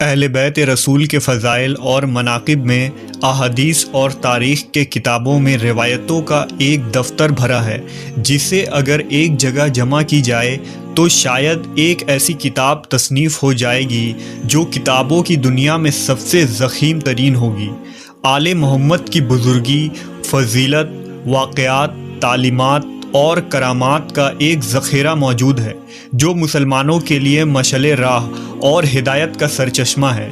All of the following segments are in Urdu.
اہل بیت رسول کے فضائل اور مناقب میں احادیث اور تاریخ کے کتابوں میں روایتوں کا ایک دفتر بھرا ہے جسے اگر ایک جگہ جمع کی جائے تو شاید ایک ایسی کتاب تصنیف ہو جائے گی جو کتابوں کی دنیا میں سب سے ضخیم ترین ہوگی۔ آل محمد کی بزرگی، فضیلت، واقعات، تعلیمات اور کرامات کا ایک ذخیرہ موجود ہے جو مسلمانوں کے لیے مشعل راہ اور ہدایت کا سرچشمہ ہے۔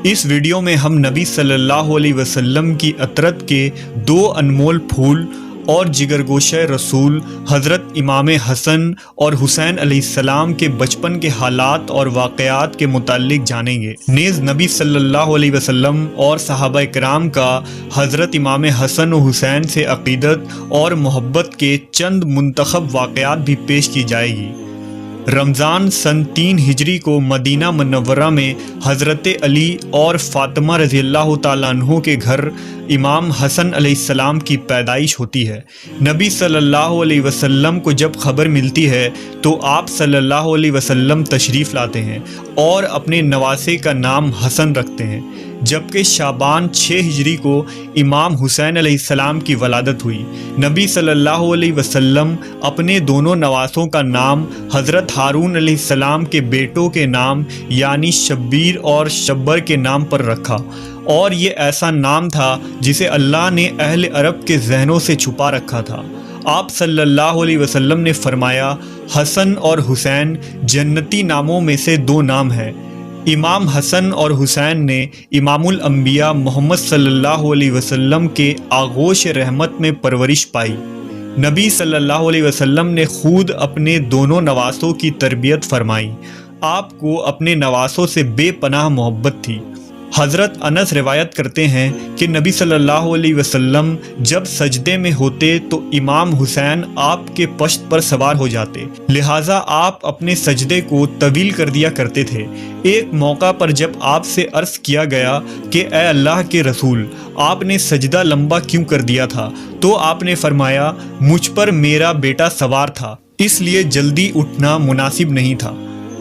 اس ویڈیو میں ہم نبی صلی اللہ علیہ وسلم کی عطرت کے دو انمول پھول اور جگرگوشہ رسول حضرت امام حسن اور حسین علیہ السلام کے بچپن کے حالات اور واقعات کے متعلق جانیں گے۔ نیز نبی صلی اللہ علیہ وسلم اور صحابہ کرام کا حضرت امام حسن و حسین سے عقیدت اور محبت کے چند منتخب واقعات بھی پیش کی جائے گی۔ رمضان سن 3 ہجری کو مدینہ منورہ میں حضرت علی اور فاطمہ رضی اللہ تعالیٰ عنہ کے گھر امام حسن علیہ السلام کی پیدائش ہوتی ہے۔ نبی صلی اللہ علیہ وسلم کو جب خبر ملتی ہے تو آپ صلی اللہ علیہ وسلم تشریف لاتے ہیں اور اپنے نواسے کا نام حسن رکھتے ہیں، جبکہ شعبان 6 ہجری کو امام حسین علیہ السلام کی ولادت ہوئی۔ نبی صلی اللہ علیہ وسلم اپنے دونوں نواسوں کا نام حضرت ہارون علیہ السلام کے بیٹوں کے نام یعنی شبیر اور شبر کے نام پر رکھا، اور یہ ایسا نام تھا جسے اللہ نے اہل عرب کے ذہنوں سے چھپا رکھا تھا۔ آپ صلی اللہ علیہ وسلم نے فرمایا، حسن اور حسین جنتی ناموں میں سے 2 نام ہیں۔ امام حسن اور حسین نے امام الانبیاء محمد صلی اللہ علیہ وسلم کے آغوش رحمت میں پرورش پائی۔ نبی صلی اللہ علیہ وسلم نے خود اپنے دونوں نواسوں کی تربیت فرمائی۔ آپ کو اپنے نواسوں سے بے پناہ محبت تھی۔ حضرت انس روایت کرتے ہیں کہ نبی صلی اللہ علیہ وسلم جب سجدے میں ہوتے تو امام حسین آپ کے پشت پر سوار ہو جاتے، لہٰذا آپ اپنے سجدے کو طویل کر دیا کرتے تھے۔ ایک موقع پر جب آپ سے عرض کیا گیا کہ اے اللہ کے رسول، آپ نے سجدہ لمبا کیوں کر دیا تھا؟ تو آپ نے فرمایا، مجھ پر میرا بیٹا سوار تھا، اس لیے جلدی اٹھنا مناسب نہیں تھا۔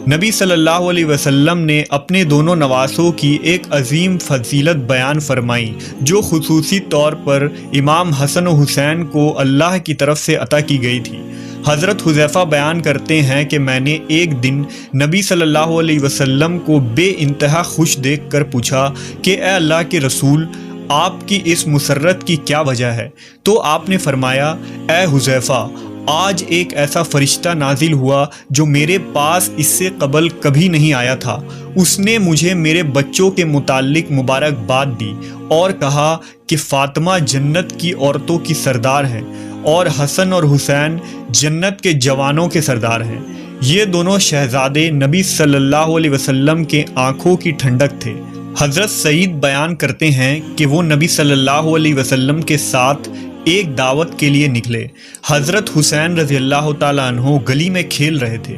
نبی صلی اللہ علیہ وسلم نے اپنے دونوں نواسوں کی ایک عظیم فضیلت بیان فرمائی جو خصوصی طور پر امام حسن و حسین کو اللہ کی طرف سے عطا کی گئی تھی۔ حضرت حذیفہ بیان کرتے ہیں کہ میں نے ایک دن نبی صلی اللہ علیہ وسلم کو بے انتہا خوش دیکھ کر پوچھا کہ اے اللہ کے رسول، آپ کی اس مسرت کی کیا وجہ ہے؟ تو آپ نے فرمایا، اے حذیفہ، آج ایک ایسا فرشتہ نازل ہوا جو میرے پاس اس سے قبل کبھی نہیں آیا تھا۔ اس نے مجھے میرے بچوں کے متعلق مبارکباد دی اور کہا کہ فاطمہ جنت کی عورتوں کی سردار ہیں اور حسن اور حسین جنت کے جوانوں کے سردار ہیں۔ یہ دونوں شہزادے نبی صلی اللہ علیہ وسلم کے آنکھوں کی ٹھنڈک تھے۔ حضرت سعید بیان کرتے ہیں کہ وہ نبی صلی اللہ علیہ وسلم کے ساتھ ایک دعوت کے لیے نکلے۔ حضرت حسین رضی اللہ تعالیٰ عنہ گلی میں کھیل رہے تھے۔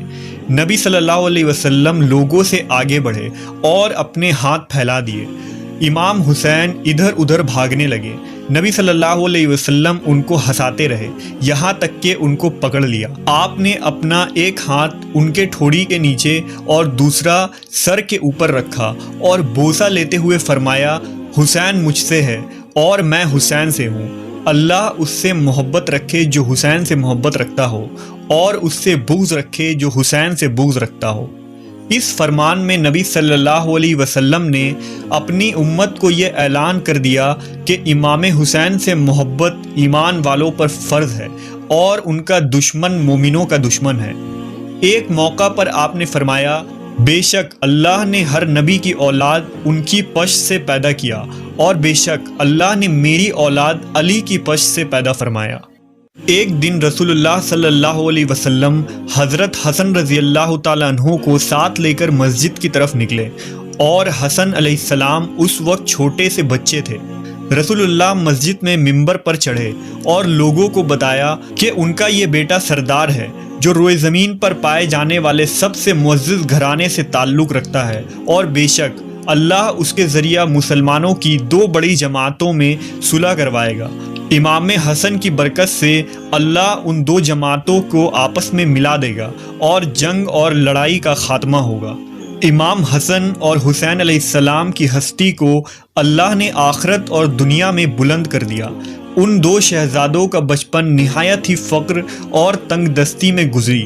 نبی صلی اللہ علیہ وسلم لوگوں سے آگے بڑھے اور اپنے ہاتھ پھیلا دیے۔ امام حسین ادھر ادھر بھاگنے لگے۔ نبی صلی اللہ علیہ وسلم ان کو ہنساتے رہے یہاں تک کہ ان کو پکڑ لیا۔ آپ نے اپنا ایک ہاتھ ان کے ٹھوڑی کے نیچے اور دوسرا سر کے اوپر رکھا اور بوسہ لیتے ہوئے فرمایا، حسین مجھ سے ہے اور میں حسین سے ہوں۔ اللہ اس سے محبت رکھے جو حسین سے محبت رکھتا ہو، اور اس سے بغض رکھے جو حسین سے بغض رکھتا ہو۔ اس فرمان میں نبی صلی اللہ علیہ وسلم نے اپنی امت کو یہ اعلان کر دیا کہ امام حسین سے محبت ایمان والوں پر فرض ہے اور ان کا دشمن مومنوں کا دشمن ہے۔ ایک موقع پر آپ نے فرمایا، بے شک اللہ نے ہر نبی کی اولاد ان کی پشت سے پیدا کیا، اور بے شک اللہ نے میری اولاد علی کی پشت سے پیدا فرمایا۔ ایک دن رسول اللہ صلی اللہ علیہ وسلم حضرت حسن رضی اللہ تعالیٰ عنہ کو ساتھ لے کر مسجد کی طرف نکلے، اور حسن علیہ السلام اس وقت چھوٹے سے بچے تھے۔ رسول اللہ مسجد میں ممبر پر چڑھے اور لوگوں کو بتایا کہ ان کا یہ بیٹا سردار ہے جو روئے زمین پر پائے جانے والے سب سے معزز گھرانے سے تعلق رکھتا ہے، اور بے شک اللہ اس کے ذریعہ مسلمانوں کی 2 بڑی جماعتوں میں صلح کروائے گا۔ امام حسن کی برکت سے اللہ ان 2 جماعتوں کو آپس میں ملا دے گا اور جنگ اور لڑائی کا خاتمہ ہوگا۔ امام حسن اور حسین علیہ السلام کی ہستی کو اللہ نے آخرت اور دنیا میں بلند کر دیا۔ ان دو شہزادوں کا بچپن نہایت ہی فقر اور تنگ دستی میں گزری،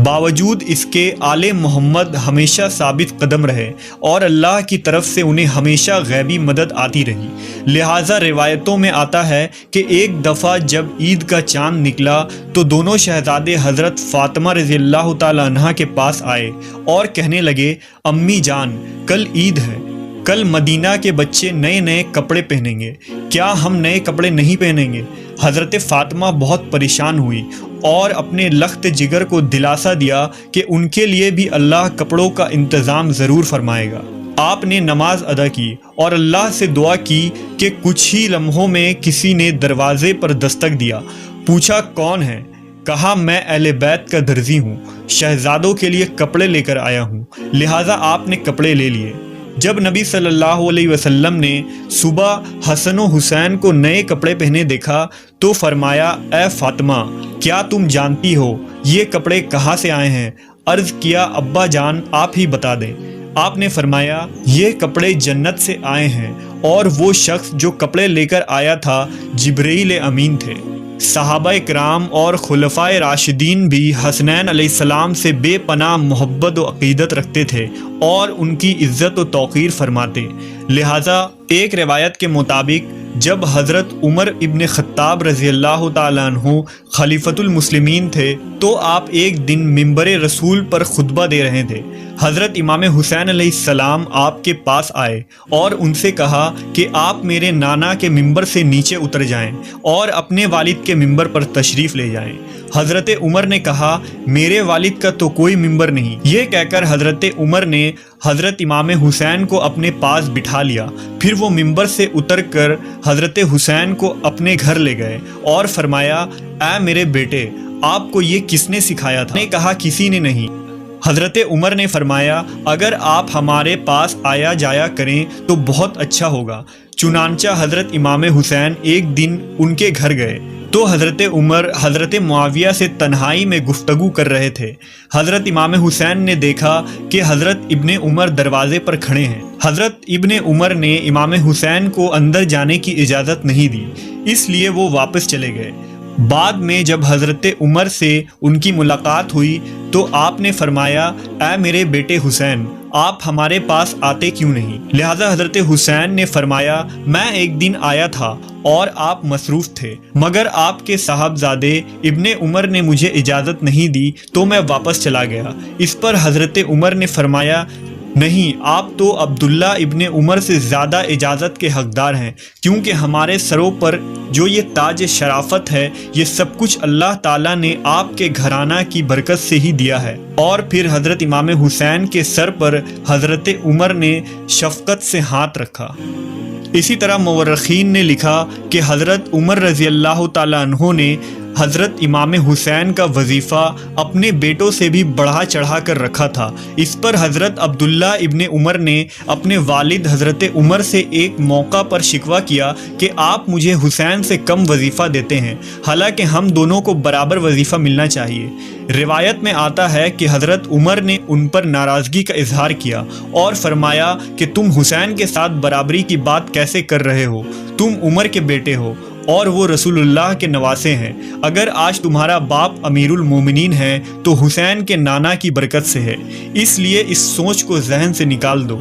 باوجود اس کے آل محمد ہمیشہ ثابت قدم رہے اور اللہ کی طرف سے انہیں ہمیشہ غیبی مدد آتی رہی۔ لہٰذا روایتوں میں آتا ہے کہ ایک دفعہ جب عید کا چاند نکلا تو دونوں شہزادے حضرت فاطمہ رضی اللہ تعالیٰ عنہا کے پاس آئے اور کہنے لگے، امی جان، کل عید ہے، کل مدینہ کے بچے نئے نئے کپڑے پہنیں گے، کیا ہم نئے کپڑے نہیں پہنیں گے؟ حضرت فاطمہ بہت پریشان ہوئی اور اپنے لخت جگر کو دلاسا دیا کہ ان کے لیے بھی اللہ کپڑوں کا انتظام ضرور فرمائے گا۔ آپ نے نماز ادا کی اور اللہ سے دعا کی کہ کچھ ہی لمحوں میں کسی نے دروازے پر دستک دیا۔ پوچھا کون ہے؟ کہا میں اہل بیت کا درزی ہوں، شہزادوں کے لیے کپڑے لے کر آیا ہوں۔ لہٰذا آپ نے کپڑے لے لیے۔ جب نبی صلی اللہ علیہ وسلم نے صبح حسن و حسین کو نئے کپڑے پہنے دیکھا تو فرمایا، اے فاطمہ، کیا تم جانتی ہو یہ کپڑے کہاں سے آئے ہیں؟ عرض کیا، ابا جان آپ ہی بتا دیں۔ آپ نے فرمایا، یہ کپڑے جنت سے آئے ہیں اور وہ شخص جو کپڑے لے کر آیا تھا جبرائیل امین تھے۔ صحابہ کرام اور خلفائے راشدین بھی حسنین علیہ السلام سے بے پناہ محبت و عقیدت رکھتے تھے اور ان کی عزت و توقیر فرماتے۔ لہٰذا ایک روایت کے مطابق جب حضرت عمر ابن خطاب رضی اللہ تعالیٰ عنہ خلیفۃ المسلمین تھے تو آپ ایک دن منبر رسول پر خطبہ دے رہے تھے۔ حضرت امام حسین علیہ السلام آپ کے پاس آئے اور ان سے کہا کہ آپ میرے نانا کے منبر سے نیچے اتر جائیں اور اپنے والد کے منبر پر تشریف لے جائیں۔ حضرت عمر نے کہا، میرے والد کا تو کوئی منبر نہیں۔ یہ کہہ کر حضرت عمر نے حضرت امام حسین کو اپنے پاس بٹھا لیا، پھر وہ منبر سے اتر کر حضرت حسین کو اپنے گھر لے گئے اور فرمایا، اے میرے بیٹے، آپ کو یہ کس نے سکھایا تھا؟ نے کہا، کسی نے نہیں۔ حضرت عمر نے فرمایا، اگر آپ ہمارے پاس آیا جایا کریں تو بہت اچھا ہوگا۔ چنانچہ حضرت امام حسین ایک دن ان کے گھر گئے تو حضرت عمر حضرت معاویہ سے تنہائی میں گفتگو کر رہے تھے۔ حضرت امام حسین نے دیکھا کہ حضرت ابن عمر دروازے پر کھڑے ہیں۔ حضرت ابن عمر نے امام حسین کو اندر جانے کی اجازت نہیں دی، اس لیے وہ واپس چلے گئے۔ بعد میں جب حضرت عمر سے ان کی ملاقات ہوئی تو آپ نے فرمایا، اے میرے بیٹے حسین، آپ ہمارے پاس آتے کیوں نہیں؟ لہذا حضرت حسین نے فرمایا، میں ایک دن آیا تھا اور آپ مصروف تھے، مگر آپ کے صاحبزادے ابن عمر نے مجھے اجازت نہیں دی تو میں واپس چلا گیا۔ اس پر حضرت عمر نے فرمایا، نہیں، آپ تو عبداللہ ابن عمر سے زیادہ اجازت کے حقدار ہیں، کیونکہ ہمارے سروں پر جو یہ تاج شرافت ہے یہ سب کچھ اللہ تعالیٰ نے آپ کے گھرانہ کی برکت سے ہی دیا ہے۔ اور پھر حضرت امام حسین کے سر پر حضرت عمر نے شفقت سے ہاتھ رکھا۔ اسی طرح مورخین نے لکھا کہ حضرت عمر رضی اللہ تعالیٰ عنہ نے حضرت امام حسین کا وظیفہ اپنے بیٹوں سے بھی بڑھا چڑھا کر رکھا تھا۔ اس پر حضرت عبداللہ ابن عمر نے اپنے والد حضرت عمر سے ایک موقع پر شکوہ کیا کہ آپ مجھے حسین سے کم وظیفہ دیتے ہیں، حالانکہ ہم دونوں کو برابر وظیفہ ملنا چاہیے۔ روایت میں آتا ہے کہ حضرت عمر نے ان پر ناراضگی کا اظہار کیا اور فرمایا کہ تم حسین کے ساتھ برابری کی بات کیسے کر رہے ہو؟ تم عمر کے بیٹے ہو اور وہ رسول اللہ کے نواسے ہیں۔ اگر آج تمہارا باپ امیر المومنین ہے تو حسین کے نانا کی برکت سے ہے، اس لیے اس سوچ کو ذہن سے نکال دو۔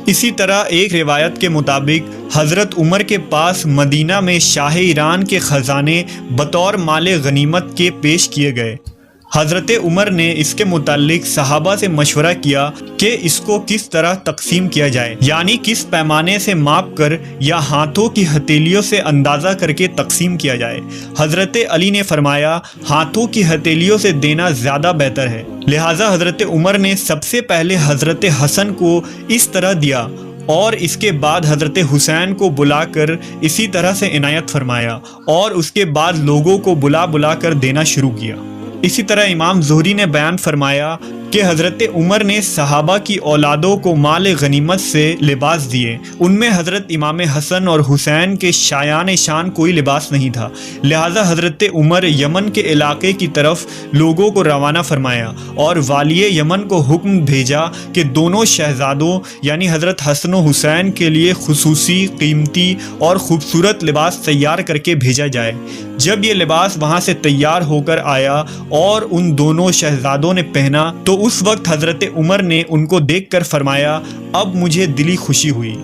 اسی طرح ایک روایت کے مطابق حضرت عمر کے پاس مدینہ میں شاہ ایران کے خزانے بطور مال غنیمت کے پیش کیے گئے۔ حضرت عمر نے اس کے متعلق صحابہ سے مشورہ کیا کہ اس کو کس طرح تقسیم کیا جائے، یعنی کس پیمانے سے ماپ کر یا ہاتھوں کی ہتھیلیوں سے اندازہ کر کے تقسیم کیا جائے۔ حضرت علی نے فرمایا، ہاتھوں کی ہتھیلیوں سے دینا زیادہ بہتر ہے۔ لہٰذا حضرت عمر نے سب سے پہلے حضرت حسن کو اس طرح دیا اور اس کے بعد حضرت حسین کو بلا کر اسی طرح سے عنایت فرمایا اور اس کے بعد لوگوں کو بلا کر دینا شروع کیا۔ اسی طرح امام زہری نے بیان فرمایا کہ حضرت عمر نے صحابہ کی اولادوں کو مال غنیمت سے لباس دیے، ان میں حضرت امام حسن اور حسین کے شایان شان کوئی لباس نہیں تھا، لہٰذا حضرت عمر یمن کے علاقے کی طرف لوگوں کو روانہ فرمایا اور والی یمن کو حکم بھیجا کہ دونوں شہزادوں یعنی حضرت حسن و حسین کے لیے خصوصی قیمتی اور خوبصورت لباس تیار کر کے بھیجا جائے۔ جب یہ لباس وہاں سے تیار ہو کر آیا اور ان دونوں شہزادوں نے پہنا تو اس وقت حضرت عمر نے ان کو دیکھ کر فرمایا اب مجھے دلی خوشی ہوئی۔